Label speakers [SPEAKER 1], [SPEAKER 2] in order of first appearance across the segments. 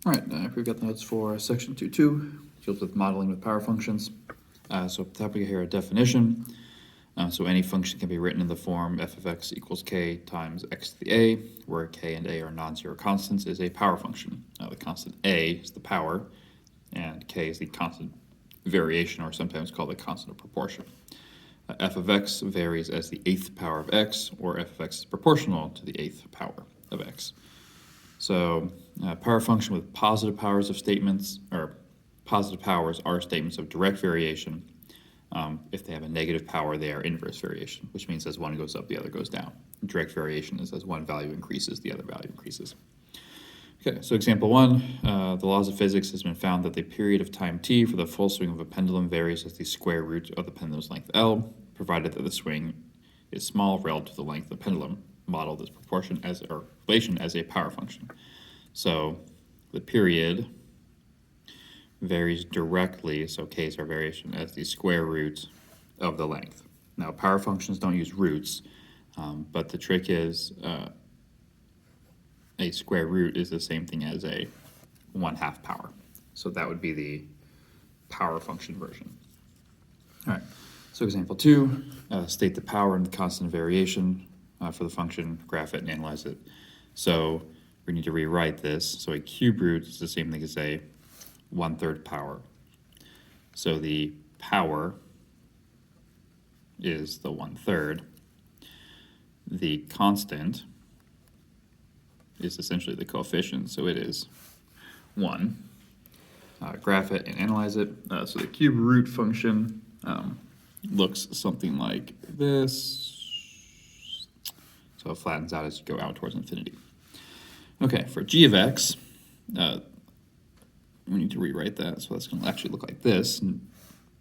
[SPEAKER 1] All right, we've got the notes for section 2.2, deals with modeling with power functions. So at the top we here a definition. So any function can be written in the form f of x equals k times x to the a, where k and a are non-zero constants, is a power function. The constant a is the power, and k is the constant variation, or sometimes called the constant of proportion. F of x varies as the eighth power of x, or f of x is proportional to the eighth power of x. So power function with positive powers of statements, or positive powers are statements of direct variation. If they have a negative power, they are inverse variation, which means as one goes up, the other goes down. Direct variation is as one value increases, the other value increases. Okay, so example 1, the laws of physics has been found that the period of time t for the full swing of a pendulum varies as the square root of the pendulum's length L, provided that the swing is small relative to the length of the pendulum. Model this proportion as or relation as a power function. So the period varies directly, so k is our variation, as the square root of the length. Now power functions don't use roots, but the trick is a square root is the same thing as a 1/2 power. So that would be the power function version. All right, so example 2, state the power and the constant variation for the function, graph it, and analyze it. So we need to rewrite this. So a cube root is the same thing as a 1/3 power. So the power is the 1/3. The constant is essentially the coefficient, so it is 1. Graph it and analyze it. So the cube root function looks something like this. So it flattens out as you go out towards infinity. Okay, for g of x, we need to rewrite that. So that's going to actually look like this. And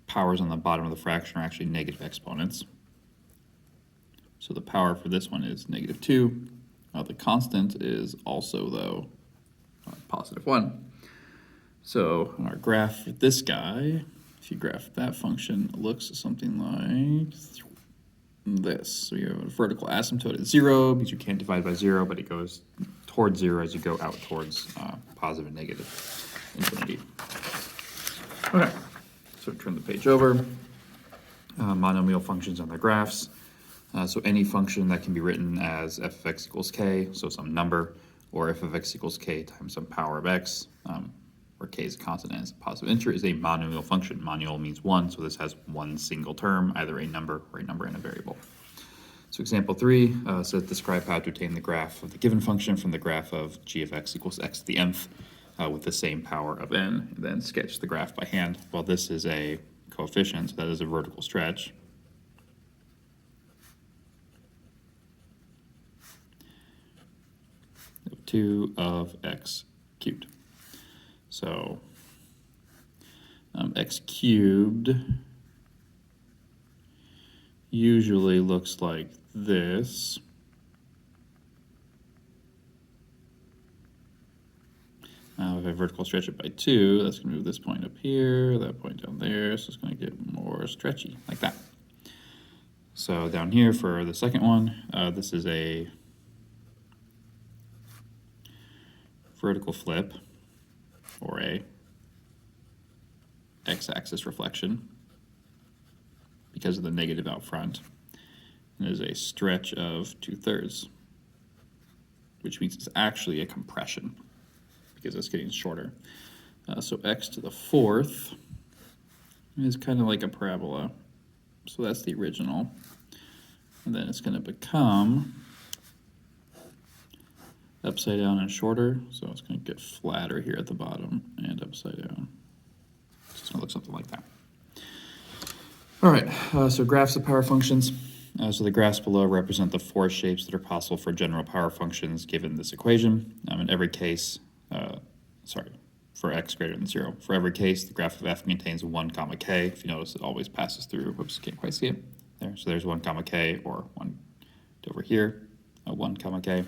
[SPEAKER 1] powers on the bottom of the fraction are actually negative exponents. So the power for this one is -2. The constant is also, though, +1. So on our graph for this guy, if you graph that function, it looks something like this. So you have a vertical asymptote at 0 because you can't divide by 0, but it goes towards 0 as you go out towards positive and negative infinity. Okay, so turn the page over. Monomial functions on the graphs. So any function that can be written as f of x equals k, so some number, or f of x equals k times some power of x, where k is a constant and is a positive integer, is a monomial function. Monomial means one, so this has one single term, either a number or a number and a variable. So example 3 says describe how to obtain the graph of the given function from the graph of g of x equals x to the nth with the same power of n, and then sketch the graph by hand. Well, this is a coefficient, so that is a vertical stretch. Of 2 of x cubed. So x cubed usually looks like this. If I vertical stretch it by 2, that's going to move this point up here, that point down there, so it's going to get more stretchy, like that. So down here for the second one, this is a vertical flip, or a x-axis reflection, because of the negative out front. And there's a stretch of 2/3, which means it's actually a compression, because it's getting shorter. So x to the 4th is kind of like a parabola. So that's the original. And then it's going to become upside down and shorter, so it's going to get flatter here at the bottom and upside down. So it's going to look something like that. All right, so graphs of power functions. So the graphs below represent the 4 shapes that are possible for general power functions given this equation. In every case, for x greater than 0. For every case, the graph of f contains 1 comma k. If you notice, it always passes through. Whoops, can't quite see it there. So there's 1 comma k, or 1 over here, 1 comma k.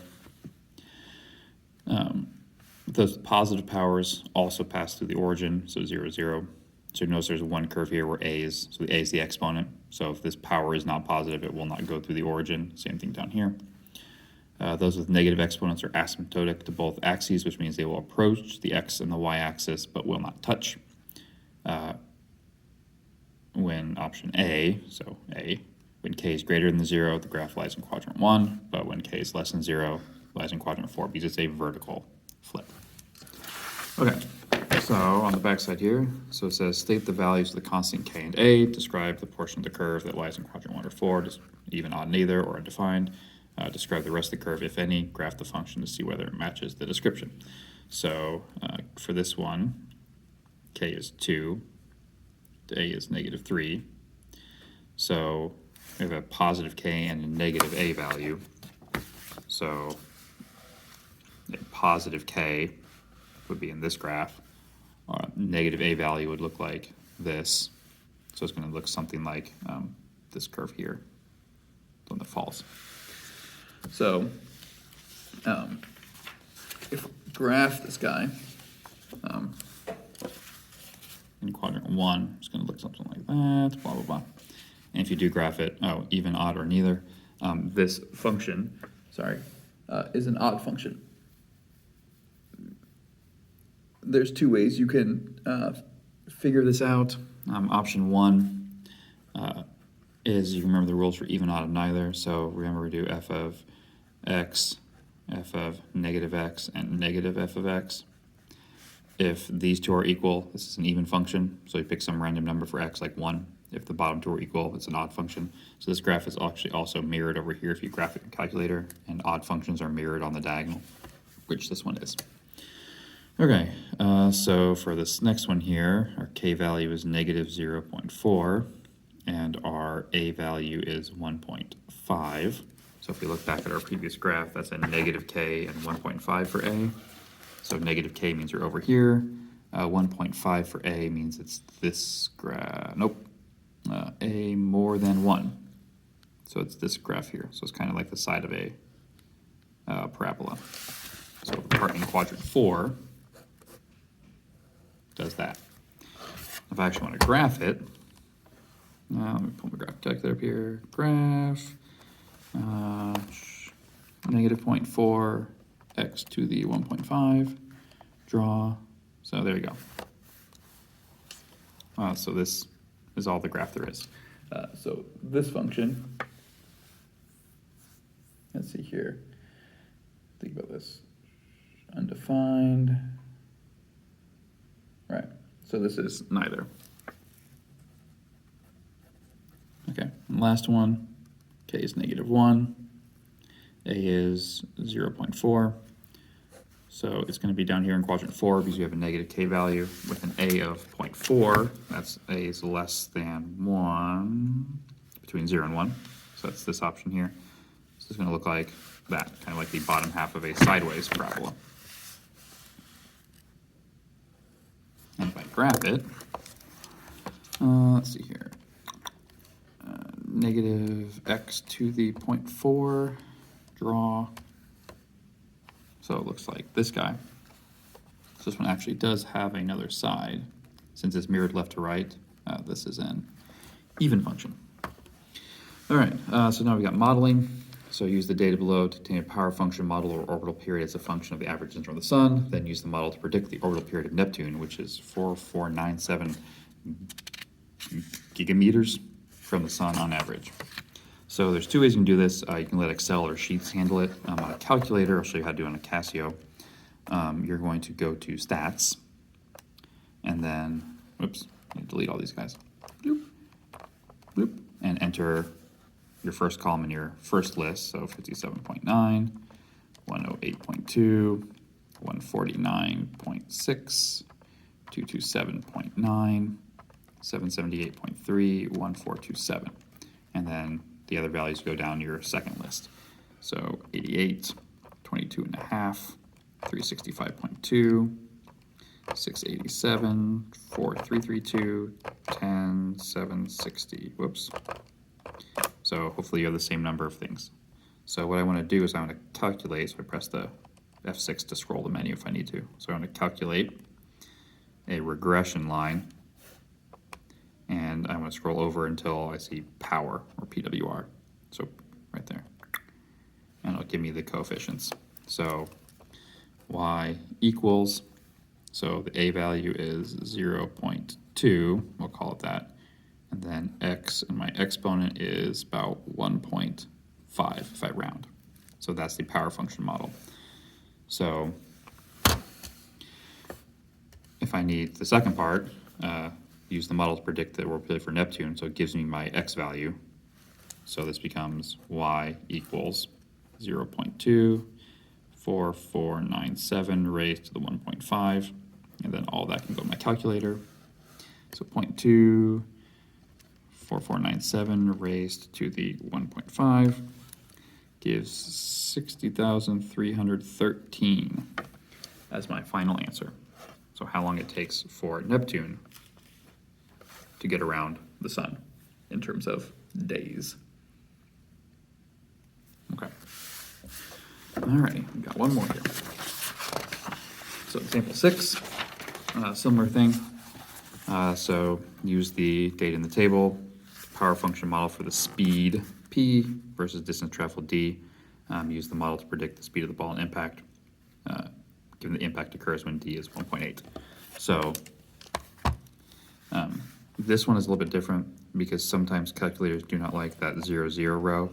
[SPEAKER 1] Those positive powers also pass through the origin, so 0, 0. So you notice there's one curve here where a is, so the a is the exponent. So if this power is not positive, it will not go through the origin. Same thing down here. Those with negative exponents are asymptotic to both axes, which means they will approach the x and the y-axis but will not touch. When option A, so A, when k is greater than 0, the graph lies in quadrant 1, but when k is less than 0, it lies in quadrant 4 because it's a vertical flip. Okay, so on the back side here, so it says state the values of the constant k and a, describe the portion of the curve that lies in quadrant 1 or 4, just even, odd, neither, or undefined. Describe the rest of the curve, if any, graph the function to see whether it matches the description. So for this one, k is 2, a is negative 3. So we have a positive k and a negative a value. So a positive k would be in this graph. Negative a value would look like this. So it's going to look something like this curve here, the one that falls. So if we graph this guy in quadrant 1, it's going to look something like that, blah, blah, blah. And if you do graph it, even, odd, or neither, this function, is an odd function. There's two ways you can figure this out. Option 1 is, you remember the rules for even, odd, and neither. So remember, we do f of x, f of negative x, and negative f of x. If these two are equal, this is an even function, so you pick some random number for x, like 1. If the bottom two are equal, it's an odd function. So this graph is actually also mirrored over here if you graph it in calculator, and odd functions are mirrored on the diagonal, which this one is. Okay, so for this next one here, our k value is negative 0.4, and our a value is 1.5. So if we look back at our previous graph, that's a negative k and 1.5 for a. So negative k means you're over here. 1.5 for a means it's this graph. Nope. A more than 1. So it's this graph here. So it's kind of like the side of a parabola. So the part in quadrant 4 does that. If I actually want to graph it, let me pull my graph calculator up here. Graph negative 0.4 x to the 1.5, draw. So there you go. So this is all the graph there is. So this function, let's see here, think about this, undefined, right, so this is neither. Okay, and last one, k is negative 1, a is 0.4, so it's going to be down here in quadrant 4 because you have a negative k value with an a of 0.4. That's a is less than 1, between 0 and 1. So that's this option here. So it's going to look like that, kind of like the bottom half of a sideways parabola. And if I graph it, let's see here, negative x to the 0.4, draw. So it looks like this guy. So this one actually does have another side. Since it's mirrored left to right, this is an even function. All right, so now we got modeling. So use the data below to obtain a power function model or orbital period as a function of the average distance from the sun. Then use the model to predict the orbital period of Neptune, which is 4497 gigameters from the sun on average. So there's two ways you can do this. You can let Excel or Sheets handle it. On a calculator, I'll show you how to do it on a Casio. You're going to go to Stats, and then, whoops, delete all these guys. Bloop, bloop, and enter your first column in your first list. So 57.9, 108.2, 149.6, 227.9, 778.3, 1427. And then the other values go down your second list. So 88, 22.5, 365.2, 687, 4332, 10, 760. Whoops. So hopefully you have the same number of things. So what I want to do is I want to calculate, so I press the F6 to scroll the menu if I need to. So I want to calculate a regression line, and I want to scroll over until I see power, or PWR, so right there. and it'll give me the coefficients. So y equals, so the a value is 0.2, we'll call it that, and then x, and my exponent is about 1.5 if I round. So that's the power function model. So if I need the second part, use the model to predict the orbit for Neptune, so it gives me my x value. So this becomes y equals 0.24497 raised to the 1.5, and then all that can go in my calculator. So 0.24497 raised to the 1.5 gives 60,313 as my final answer. So how long it takes for Neptune to get around the sun in terms of days. Okay. Alrighty, we got one more here. So example 6, similar thing. So use the data in the table, power function model for the speed p versus distance traveled d. Use the model to predict the speed of the ball and impact, given the impact occurs when d is 1.8. So this one is a little bit different because sometimes calculators do not like that 0, 0 row.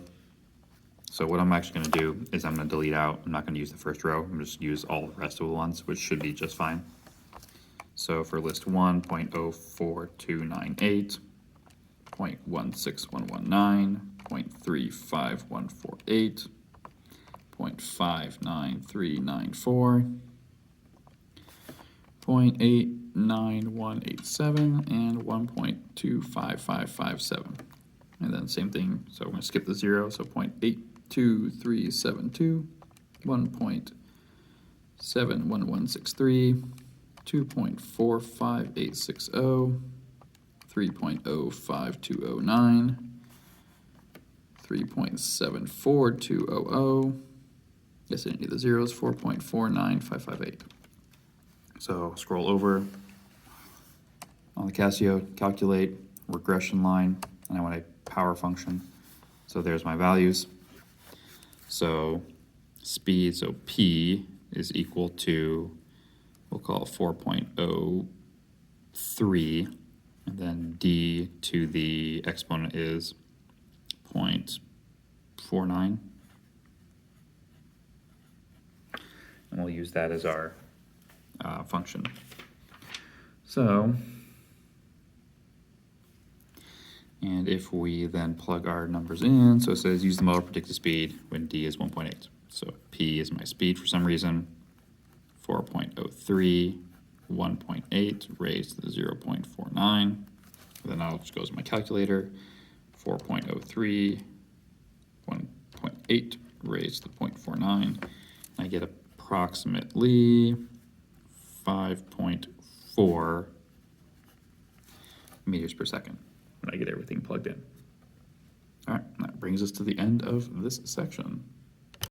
[SPEAKER 1] So what I'm actually going to do is I'm going to delete out. I'm not going to use the first row. I'm going to just use all the rest of the ones, which should be just fine. So for list 1, 0.04298, 0.16119, 0.35148, 0.59394, 0.89187, and 1.25557. And then same thing, so we're going to skip the 0, so 0.82372, 1.71163, 2.45860, 3.05209, 3.74200, yes, I didn't need the zeros, 4.49558. So scroll over on the Casio, calculate regression line, and I want a power function. So there's my values. So speed, so P is equal to, we'll call it 4.03, and then D to the exponent is 0.49. And we'll use that as our function. So, and if we then plug our numbers in, so it says use the model to predict the speed when D is 1.8. So P is my speed for some reason, 4.03, 1.8 raised to the 0.49. Then I'll just go to my calculator, 4.03, 1.8 raised to 0.49. I get approximately 5.4 meters per second when I get everything plugged in. All right, that brings us to the end of this section.